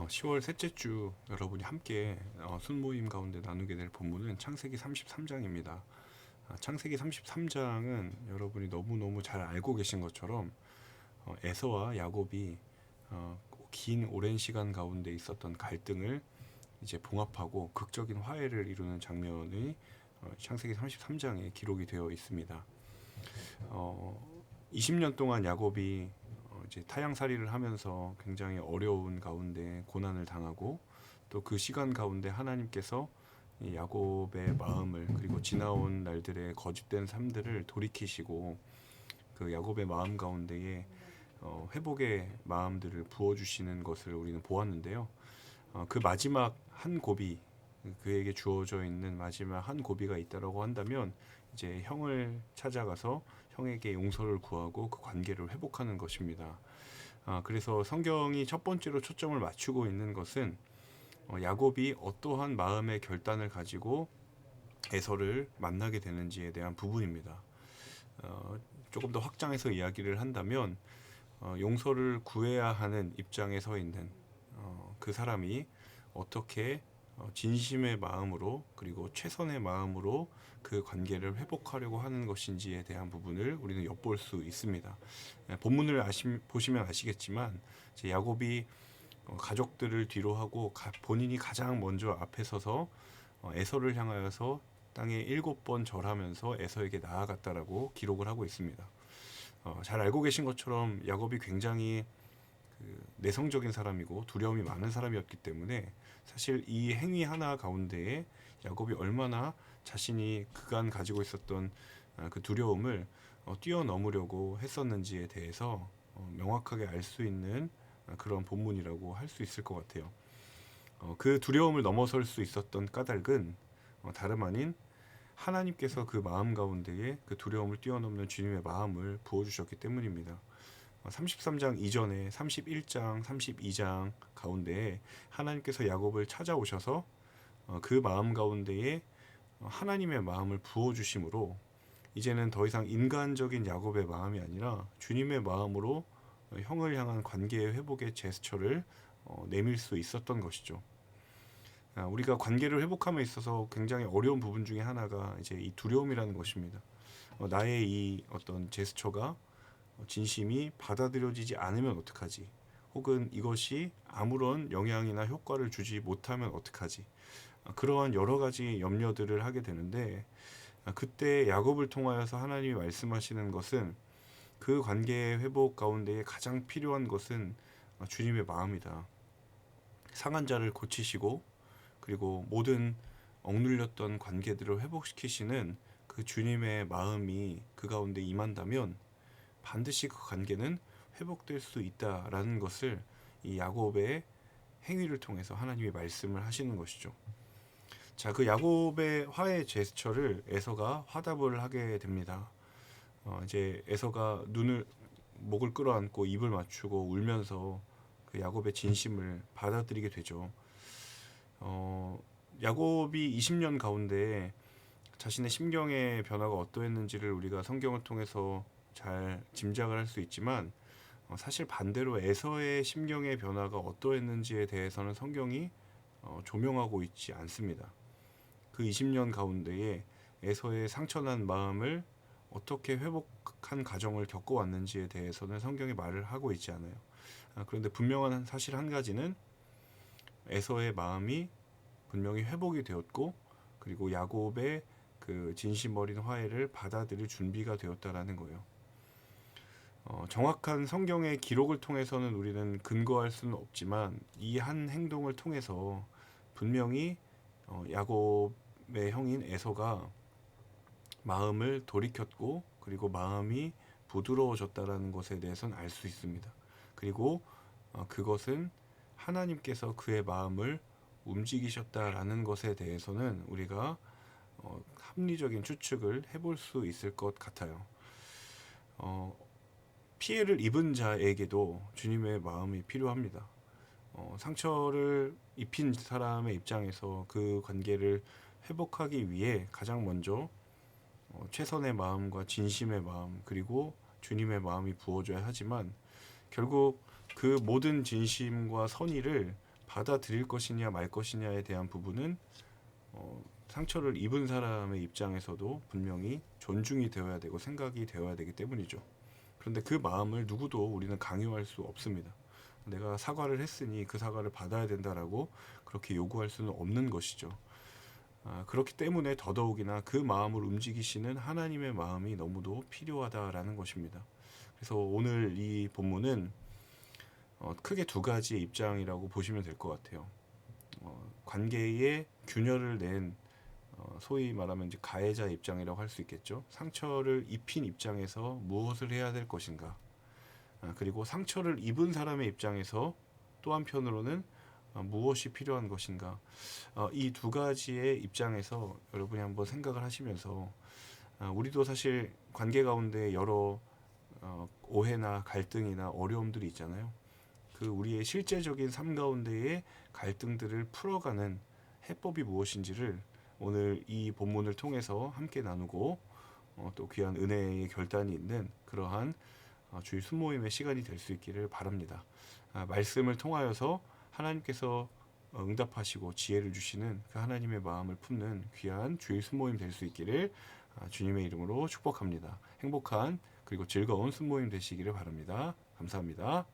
10월 셋째 주 여러분이 함께 순모임 가운데 나누게 될 본문은 창세기 33장입니다. 창세기 33장은 여러분이 너무너무 잘 알고 계신 것처럼 에서와 야곱이 긴 오랜 시간 가운데 있었던 갈등을 이제 봉합하고 극적인 화해를 이루는 장면이 창세기 33장에 기록이 되어 있습니다. 20년 동안 야곱이 이제 타향살이를 하면서 굉장히 어려운 가운데 고난을 당하고 또 그 시간 가운데 하나님께서 이 야곱의 마음을 그리고 지나온 날들의 거짓된 삶들을 돌이키시고 그 야곱의 마음 가운데에 회복의 마음들을 부어주시는 것을 우리는 보았는데요. 그 마지막 한 고비, 그에게 주어져 있는 마지막 한 고비가 있다라고 한다면 이제 형을 찾아가서 형에게 용서를 구하고 그 관계를 회복하는 것입니다. 그래서 성경이 첫 번째로 초점을 맞추고 있는 것은 야곱이 어떠한 마음의 결단을 가지고 에서를 만나게 되는지에 대한 부분입니다. 조금 더 확장해서 이야기를 한다면 용서를 구해야 하는 입장에 서 있는 그 사람이 어떻게 진심의 마음으로 그리고 최선의 마음으로 그 관계를 회복하려고 하는 것인지에 대한 부분을 우리는 엿볼 수 있습니다. 본문을 보시면 아시겠지만 야곱이 가족들을 뒤로 하고 본인이 가장 먼저 앞에 서서 에서를 향하여서 땅에 7번 절하면서 에서에게 나아갔다라고 기록을 하고 있습니다. 잘 알고 계신 것처럼 야곱이 굉장히 내성적인 사람이고 두려움이 많은 사람이었기 때문에 사실 이 행위 하나 가운데에 야곱이 얼마나 자신이 그간 가지고 있었던 그 두려움을 뛰어넘으려고 했었는지에 대해서 명확하게 알 수 있는 그런 본문이라고 할 수 있을 것 같아요. 그 두려움을 넘어설 수 있었던 까닭은 다름 아닌 하나님께서 그 마음 가운데에 그 두려움을 뛰어넘는 주님의 마음을 부어주셨기 때문입니다. 33장 이전에 31장, 32장 가운데에 하나님께서 야곱을 찾아오셔서 그 마음 가운데에 하나님의 마음을 부어주심으로 이제는 더 이상 인간적인 야곱의 마음이 아니라 주님의 마음으로 형을 향한 관계의 회복의 제스처를 내밀 수 있었던 것이죠. 우리가 관계를 회복함에 있어서 굉장히 어려운 부분 중에 하나가 이제 이 두려움이라는 것입니다. 나의 이 어떤 제스처가 진심이 받아들여지지 않으면 어떡하지? 혹은 이것이 아무런 영향이나 효과를 주지 못하면 어떡하지? 그러한 여러 가지 염려들을 하게 되는데 그때 야곱을 통하여서 하나님이 말씀하시는 것은 그 관계의 회복 가운데 가장 필요한 것은 주님의 마음이다. 상한 자를 고치시고 그리고 모든 억눌렸던 관계들을 회복시키시는 그 주님의 마음이 그 가운데 임한다면 반드시 그 관계는 회복될 수 있다라는 것을 이 야곱의 행위를 통해서 하나님이 말씀을 하시는 것이죠. 자, 그 야곱의 화해 제스처를 에서가 화답을 하게 됩니다. 이제 에서가 목을 끌어안고 입을 맞추고 울면서 그 야곱의 진심을 받아들이게 되죠. 야곱이 20년 가운데 자신의 심경의 변화가 어떠했는지를 우리가 성경을 통해서 잘 짐작을 할 수 있지만 사실 반대로 에서의 심경의 변화가 어떠했는지에 대해서는 성경이 조명하고 있지 않습니다. 그 20년 가운데에 에서의 상처난 마음을 어떻게 회복한 과정을 겪어왔는지에 대해서는 성경이 말을 하고 있지 않아요. 그런데 분명한 사실 한 가지는 에서의 마음이 분명히 회복이 되었고 그리고 야곱의 그 진심 어린 화해를 받아들일 준비가 되었다라는 거예요. 정확한 성경의 기록을 통해서는 우리는 근거할 수는 없지만 이 한 행동을 통해서 분명히 야곱의 형인 에서가 마음을 돌이켰고 그리고 마음이 부드러워졌다라는 것에 대해서는 알 수 있습니다. 그리고 그것은 하나님께서 그의 마음을 움직이셨다라는 것에 대해서는 우리가 합리적인 추측을 해볼 수 있을 것 같아요. 피해를 입은 자에게도 주님의 마음이 필요합니다. 상처를 입힌 사람의 입장에서 그 관계를 회복하기 위해 가장 먼저 최선의 마음과 진심의 마음 그리고 주님의 마음이 부어져야 하지만 결국 그 모든 진심과 선의를 받아들일 것이냐 말 것이냐에 대한 부분은 상처를 입은 사람의 입장에서도 분명히 존중이 되어야 되고 생각이 되어야 되기 때문이죠. 그런데 그 마음을 누구도 우리는 강요할 수 없습니다. 내가 사과를 했으니 그 사과를 받아야 된다라고 그렇게 요구할 수는 없는 것이죠. 그렇기 때문에 더더욱이나 그 마음을 움직이시는 하나님의 마음이 너무도 필요하다라는 것입니다. 그래서 오늘 이 본문은 크게 두 가지의 입장이라고 보시면 될 것 같아요. 관계에 균열을 낸 소위 말하면 이제 가해자 입장이라고 할 수 있겠죠. 상처를 입힌 입장에서 무엇을 해야 될 것인가. 그리고 상처를 입은 사람의 입장에서 또 한편으로는 무엇이 필요한 것인가. 이 두 가지의 입장에서 여러분이 한번 생각을 하시면서 우리도 사실 관계 가운데 여러 오해나 갈등이나 어려움들이 있잖아요. 그 우리의 실제적인 삶 가운데의 갈등들을 풀어가는 해법이 무엇인지를 오늘 이 본문을 통해서 함께 나누고 또 귀한 은혜의 결단이 있는 그러한 주일 순모임의 시간이 될 수 있기를 바랍니다. 말씀을 통하여서 하나님께서 응답하시고 지혜를 주시는 그 하나님의 마음을 품는 귀한 주일 순모임 될 수 있기를 주님의 이름으로 축복합니다. 행복한 그리고 즐거운 순모임 되시기를 바랍니다. 감사합니다.